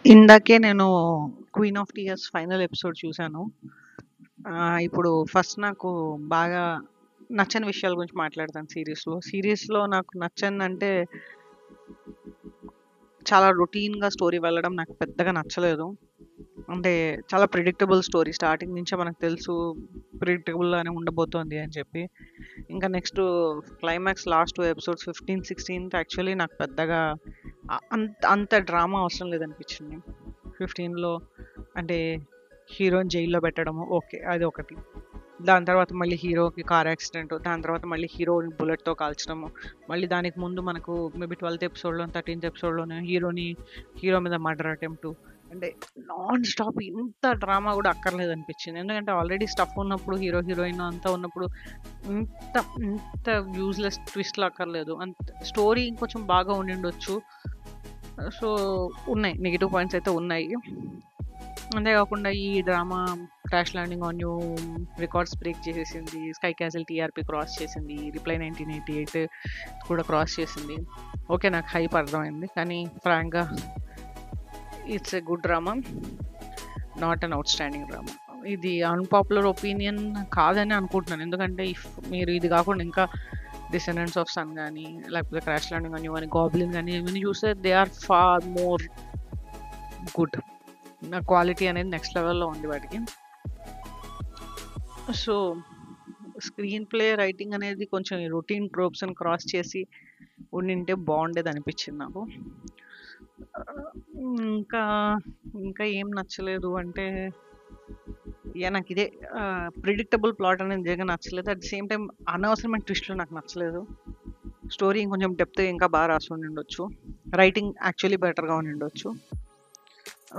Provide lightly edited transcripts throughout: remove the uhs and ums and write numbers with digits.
ఇందాకే నేను 'queen of tears' final episode చూసాను. ఇప్పుడు ఫస్ట్ నాకు బాగా నచ్చని విషయాల గురించి మాట్లాడతాను సీరీస్‌లో. సీరీస్‌లో నాకు నచ్చనిదంటే చాలా రొటీన్‌గా స్టోరీ వెళ్ళడం నాకు పెద్దగా నచ్చలేదు. అంటే చాలా ప్రిడిక్టబుల్ స్టోరీ. స్టార్టింగ్ నుంచే మనకు తెలుసు ప్రిడిక్టబుల్‌గానే ఉండబోతోంది అని చెప్పి. ఇంకా next climax last 2 episodes 15, 16 actually నాకు పెద్దగా అంత డ్రామా అవసరం లేదనిపించింది. 15లో అంటే హీరోని జైల్లో పెట్టడము ఓకే. అది ఒకటి. దాని తర్వాత మళ్ళీ హీరోకి కార్ యాక్సిడెంట్. దాని తర్వాత మళ్ళీ హీరోని బుల్లెట్‌తో కాల్చడము. మళ్ళీ దానికి ముందు మనకు మేబీ 12థ్ ఎపిసోడ్‌లో, 13థ్ ఎపిసోడ్‌లోనే హీరో మీద మర్డర్ అటెంప్ట్. అంటే నాన్ స్టాప్ ఇంత డ్రామా కూడా అక్కర్లేదనిపించింది. ఎందుకంటే ఆల్రెడీ స్టఫ్ ఉన్నప్పుడు హీరోయిన్ అంతా ఉన్నప్పుడు ఇంత ఇంత యూజ్‌లెస్ ట్విస్ట్‌లు అక్కర్లేదు. స్టోరీ ఇంకొంచెం బాగా ఉండిండొచ్చు. సో, ఉన్నాయి. నెగెటివ్ పాయింట్స్ అయితే ఉన్నాయి. అంతేకాకుండా ఈ drama 'crash landing on you' records break చేసేసింది. 'స్కై క్యాసిల్' టీఆర్‌పీ క్రాస్ చేసింది. 'రిప్లై 1988' కూడా క్రాస్ చేసింది. ఓకే. నాకు హైప్ అర్థమైంది. కానీ ఫ్రాంక్‌గా it's a good drama. Not an outstanding drama. ఇది అన్‌పాపులర్ ఒపీనియన్ కాదని అనుకుంటున్నాను. ఎందుకంటే మీరు ఇది కాకుండా ఇంకా 'డిసెండెంట్స్ ఆఫ్ సన్' గాని, లేకపోతే 'క్రాష్ ల్యాండింగ్ ఆన్ యూ' అని, 'గాబ్లిన్' గాని ఇవన్నీ చూస్తే they are far more good. నా క్వాలిటీ అనేది నెక్స్ట్ లెవెల్‌లో ఉంది వాటికి. సో, స్క్రీన్ ప్లే, రైటింగ్ అనేది కొంచెం ఈ రొటీన్ ట్రోప్స్‌ని క్రాస్ చేసి ఉండింటే బాగుండేదనిపించింది నాకు. ఇంకా, ఇంకా ఏం నచ్చలేదు అంటే నాకిదే ప్రిడిక్టబుల్ ప్లాట్ అనేది నిజంగా నచ్చలేదు. అట్ ది సేమ్ టైమ్ అనవసరమైన ట్విస్ట్‌లు నాకు నచ్చలేదు. స్టోరీ ఇంకొంచెం డెప్త్‌గా ఇంకా బాగా రాసి ఉండిండొచ్చు. రైటింగ్ యాక్చువల్లీ బెటర్‌గా ఉండిండొచ్చు.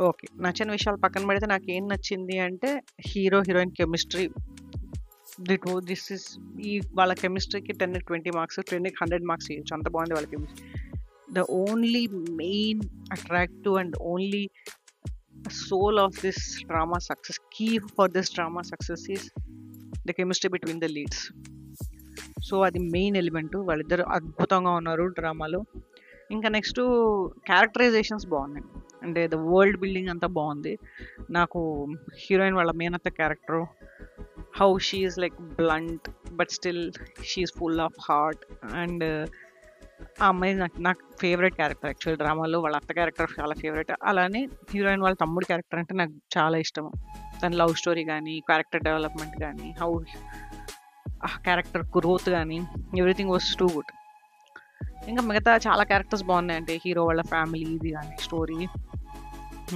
ఓకే. నచ్చని విషయాలు పక్కన పెడితే నాకేం నచ్చింది అంటే హీరోయిన్ కెమిస్ట్రీ. దిస్ ఇస్ వాళ్ళ కెమిస్ట్రీకి 10కి 20 మార్క్స్, 10కి 100 మార్క్స్ ఇవ్వచ్చు. అంత బాగుంది వాళ్ళ chemistry. The only main attractive and only soul of this drama success, key for this drama success is the chemistry between the leads. So అది మెయిన్ ఎలిమెంట్. వాళ్ళిద్దరు అద్భుతంగా ఉన్నారు డ్రామాలో. ఇంకా నెక్స్ట్ క్యారెక్టరైజేషన్స్ బాగున్నాయి. అంటే ద వరల్డ్ బిల్డింగ్ అంతా బాగుంది. నాకు హీరోయిన్ వాళ్ళ మేనత్త character, how she is like blunt but still she is full of heart. And ఆ అమ్మాయి నాకు ఫేవరెట్ క్యారెక్టర్ యాక్చువల్ డ్రామాలో. వాళ్ళ అత్త క్యారెక్టర్ చాలా ఫేవరెట్. అలానే హీరోయిన్ వాళ్ళ తమ్ముడు క్యారెక్టర్ అంటే నాకు చాలా ఇష్టము. తన లవ్ స్టోరీ కానీ, క్యారెక్టర్ డెవలప్మెంట్ కానీ, ఆ క్యారెక్టర్ గ్రోత్ కానీ, ఎవ్రీథింగ్ వాస్ టూ గుడ్. ఇంకా మిగతా చాలా క్యారెక్టర్స్ బాగున్నాయి. అంటే హీరో వాళ్ళ ఫ్యామిలీ ఇది కానీ స్టోరీ.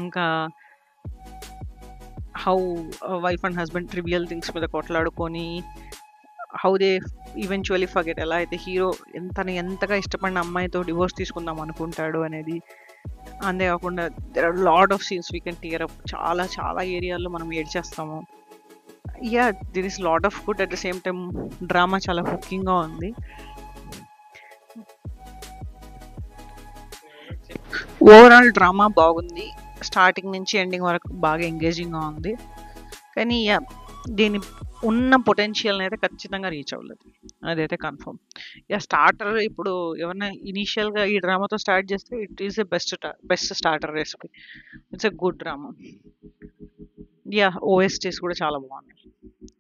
ఇంకా how wife and husband trivial things మీద కొట్లాడుకొని హౌ దే ఈవెన్చువల్లీ ఫర్గెట్. ఎలా అయితే హీరో ఎంతగా ఇష్టపడిన అమ్మాయితో డివోర్స్ తీసుకుందాం అనుకుంటాడు అనేది. అంతేకాకుండా there are lot of scenes we can tear up. చాలా చాలా ఏరియాల్లో మనం ఏడ్చేస్తాము. There is lot of good. At the same time drama చాలా హుకింగ్గా ఉంది. ఓవరాల్ డ్రామా బాగుంది. స్టార్టింగ్ నుంచి ఎండింగ్ వరకు బాగా ఎంగేజింగ్గా ఉంది. కానీ దీని ఉన్న పొటెన్షియల్ని అయితే ఖచ్చితంగా రీచ్ అవ్వలేదు. అదైతే కన్ఫర్మ్. స్టార్టర్ ఇప్పుడు ఎవరైనా ఇనీషియల్గా ఈ డ్రామాతో స్టార్ట్ చేస్తే it is a best starter recipe. It's a good drama. OSTs కూడా చాలా బాగున్నాయి.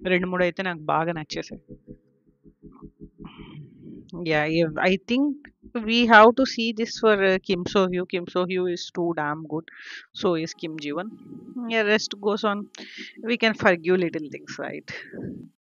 2-3 అయితే నాకు బాగా నచ్చేసాయి. I think we have to see this for Kim So Hyo. Kim So Hyo is too damn good. So is Kim Ji Won. Rest goes on. We can forgive little things, right?